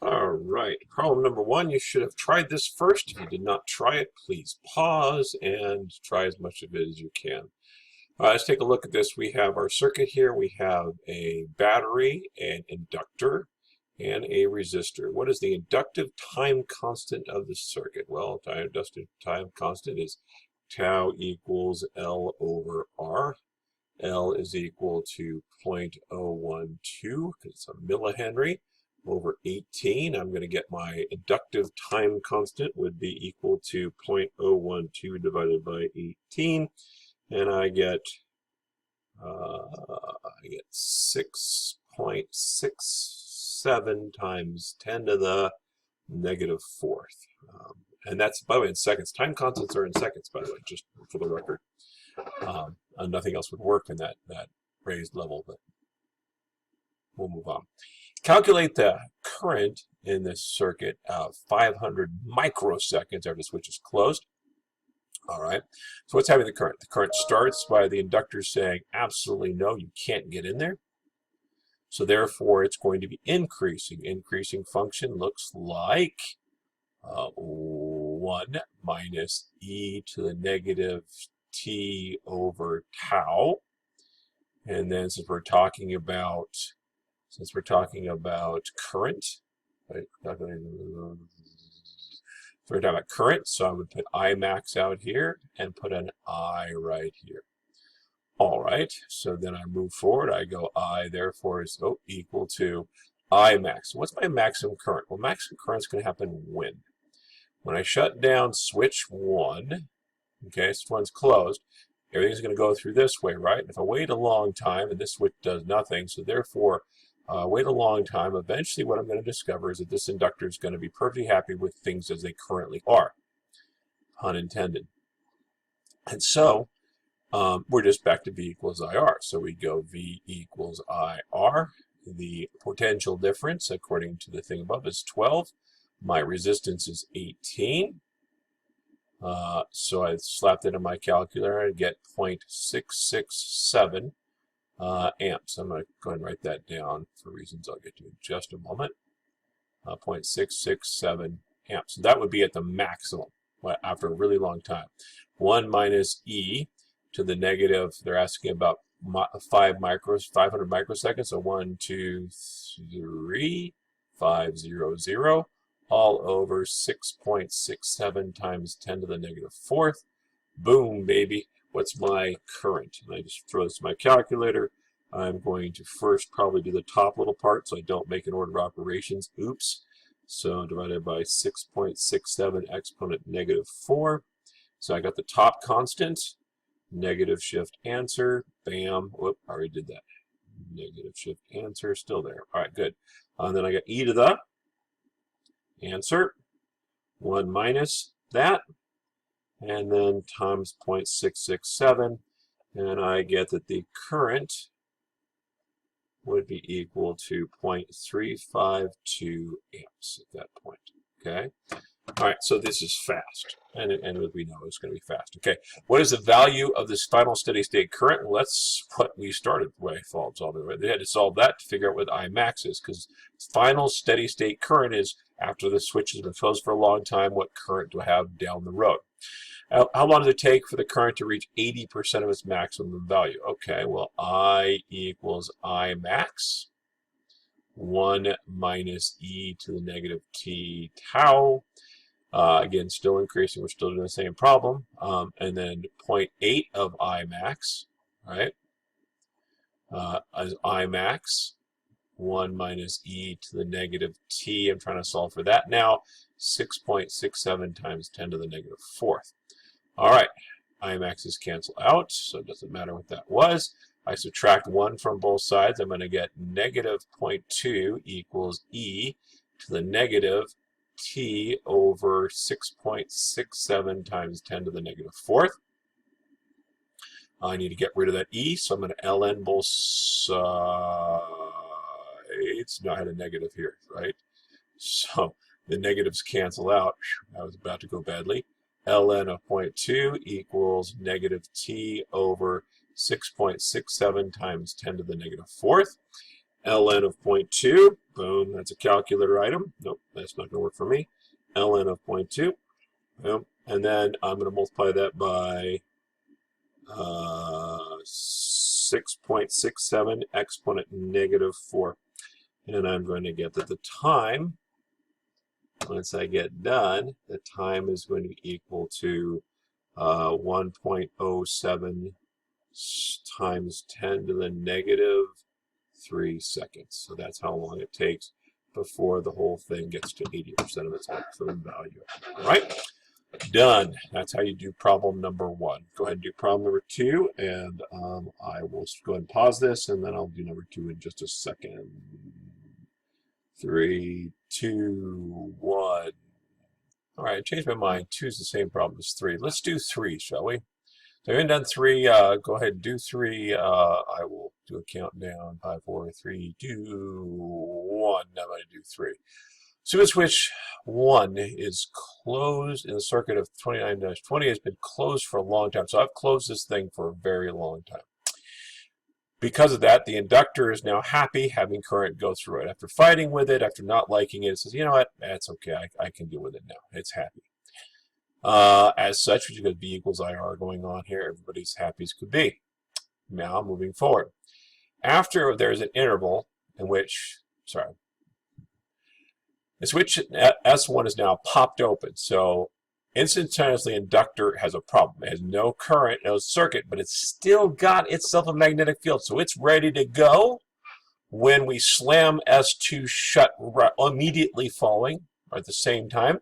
All right, problem number one, you should have tried this first. If you did not try it, please pause and try as much of it as you can. Let's take a look at this. We have our circuit here. We have a battery, an inductor, and a resistor. What is the inductive time constant of the circuit? Well, inductive time constant is tau equals L over R. L is equal to 0.012 because it's a millihenry over 18. I'm going to get my inductive time constant would be equal to 0.012 divided by 18, and I get 6.67 times 10 to the negative fourth. And that's, by the way, in seconds. Time constants are in seconds, by the way, just for the record. And nothing else would work in that raised level, but we'll move on. Calculate the current in this circuit of 500 microseconds after the switch is closed. All right, so what's happening to the current? The current starts by the inductor saying, absolutely no, you can't get in there. So therefore, it's going to be increasing. Increasing function looks like 1 minus e to the negative t over tau. And then since we're talking about current, right? So we're talking about current, so I would put I max out here and put an I right here. All right, so then I move forward. I go I, therefore, is equal to I max. What's my maximum current? Well, maximum current is going to happen when? When I shut down switch 1, okay, switch 1's closed, everything's going to go through this way, right? And if I wait a long time, and this switch does nothing, so therefore, wait a long time, eventually what I'm going to discover is that this inductor is going to be perfectly happy with things as they currently are. Pun intended. And so, we're just back to V equals IR. So we go V equals IR. The potential difference, according to the thing above, is 12. My resistance is 18. So I slapped it in my calculator and get 0.667 amps. I'm going to go ahead and write that down for reasons I'll get to in just a moment. 0.667 amps. So that would be at the maximum after a really long time. 1 minus E to the negative, they're asking about 500 microseconds. So 1, 2, 3, 500, all over 6.67 times 10 to the negative fourth. Boom, baby. What's my current? And I just throw this in my calculator. I'm going to first probably do the top little part so I don't make an order of operations. Oops. So divided by 6.67 exponent negative 4. So I got the top constant. Negative shift answer. Bam. Whoop, I already did that. Negative shift answer. Still there. All right, good. And then I got e to the answer. 1 minus that. And then times 0.667. And I get that the current would be equal to 0.352 amps at that point. Okay? All right, so this is fast, and we know it's going to be fast. Okay, what is the value of this final steady state current? Well, that's what we started the way I solved it. They had to solve that to figure out what I max is, because final steady state current is after the switch has been closed for a long time, what current do I have down the road? How long does it take for the current to reach 80% of its maximum value? Okay, well, I equals I max. 1 minus e to the negative t tau. Again, still increasing. We're still doing the same problem. And then 0.8 of I max, right? As I max. 1 minus e to the negative t. I'm trying to solve for that now. 6.67 times 10 to the negative fourth. All right. I maxes cancel out, so it doesn't matter what that was. I subtract 1 from both sides. I'm going to get negative 0.2 equals e to the negative t over 6.67 times 10 to the negative fourth. I need to get rid of that e, so I'm going to ln both sides. No, I had a negative here, right? So the negatives cancel out. I was about to go badly. ln of 0.2 equals negative t over 6.67 times 10 to the negative fourth. ln of 0.2. Boom, that's a calculator item. Nope, that's not going to work for me. ln of 0.2. Boom. And then I'm going to multiply that by 6.67 exponent negative 4. And I'm going to get that the time, once I get done, the time is going to be equal to 1.07 times 10 to the negative 3 seconds. So that's how long it takes before the whole thing gets to 80% of its maximum value. All right? Done. That's how you do problem number 1. Go ahead and do problem number 2, and I will go ahead and pause this, and then I'll do number 2 in just a second. 3, 2, 1. All right, I changed my mind. 2 is the same problem as 3. Let's do 3, shall we? So I haven't done 3. Go ahead and do 3. I will do a countdown. 5, 4, 3, 2, 1. Now I'm going to do 3. Super switch 1 is closed in the circuit of 29-20. Has been closed for a long time. So I've closed this thing for a very long time. Because of that, the inductor is now happy having current go through it. After fighting with it, after not liking it, it says, you know what, that's okay. I can deal with it now. It's happy. As such, because B equals IR going on here, everybody's happy as could be. Now, moving forward. After there's an interval in which, the switch S1 is now popped open. So instantaneously, inductor has a problem. It has no current, no circuit, but it's still got itself a magnetic field. So it's ready to go when we slam S2 shut, immediately following at the same time.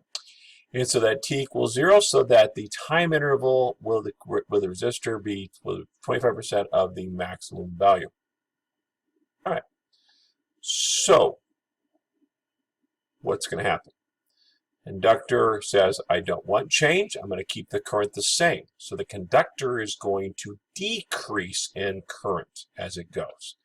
And so that t equals 0, so that the time interval will the resistor be 25% of the maximum value. All right. So what's going to happen? Inductor says, I don't want change. I'm going to keep the current the same. So the conductor is going to decrease in current as it goes.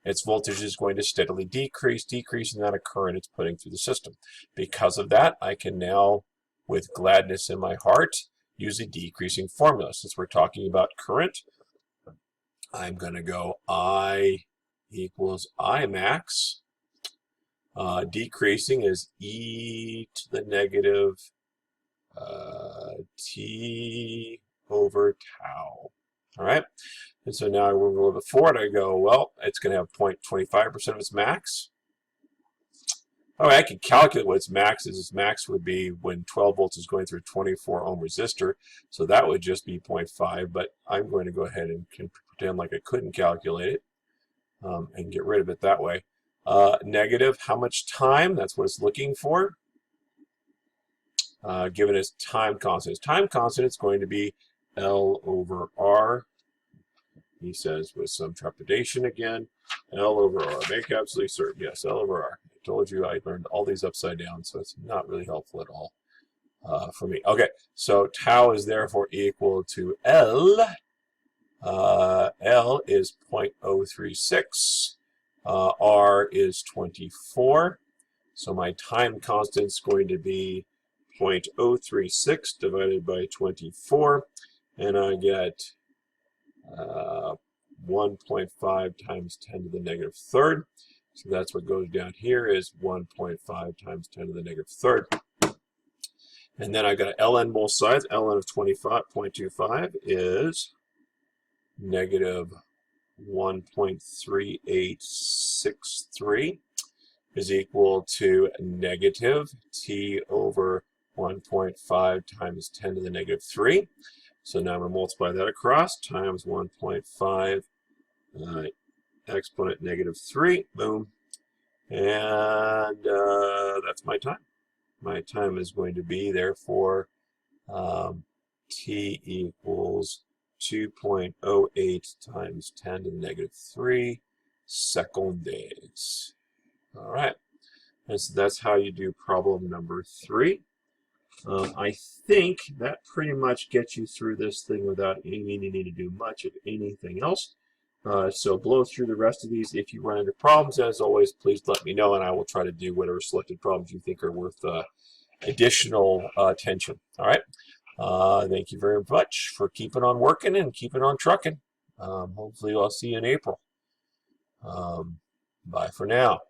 Its voltage is going to steadily decrease the amount of current it's putting through the system. Because of that, I can now, with gladness in my heart, use a decreasing formula. Since we're talking about current, I'm going to go I equals I max. Decreasing is e to the negative t over tau. All right? And so now we're a little bit forward. I go, well, it's going to have 0.25% of its max. All right, I can calculate what its max is. Its max would be when 12 volts is going through a 24 ohm resistor. So that would just be 0.5, but I'm going to go ahead and pretend like I couldn't calculate it and get rid of it that way. Negative, how much time? That's what it's looking for. Given its time constant. Its time constant, it's going to be L over R. He says with some trepidation again, L over R. Make absolutely certain. Yes, L over R. I told you I learned all these upside down, so it's not really helpful at all for me. Okay, so tau is therefore equal to L. L is 0.036. R is 24. So my time constant is going to be 0.036 divided by 24. And I get 1.5 times 10 to the negative third. So that's what goes down here is 1.5 times 10 to the negative third. And then I got an ln both sides. ln of 25.25 is negative 1.3863 is equal to negative t over 1.5 times 10 to the negative 3. So now I'm going to multiply that across times 1.5 exponent negative 3. Boom. And that's my time. My time is going to be, therefore, t equals 2.08 times 10 to the negative 3 seconds. All right. And so that's how you do problem number 3. I think that pretty much gets you through this thing without any needing to do much of anything else. So blow through the rest of these. If you run into problems, as always, please let me know, and I will try to do whatever selected problems you think are worth additional attention. All right. Thank you very much for keeping on working and keeping on trucking. Hopefully I'll see you in April. Bye for now.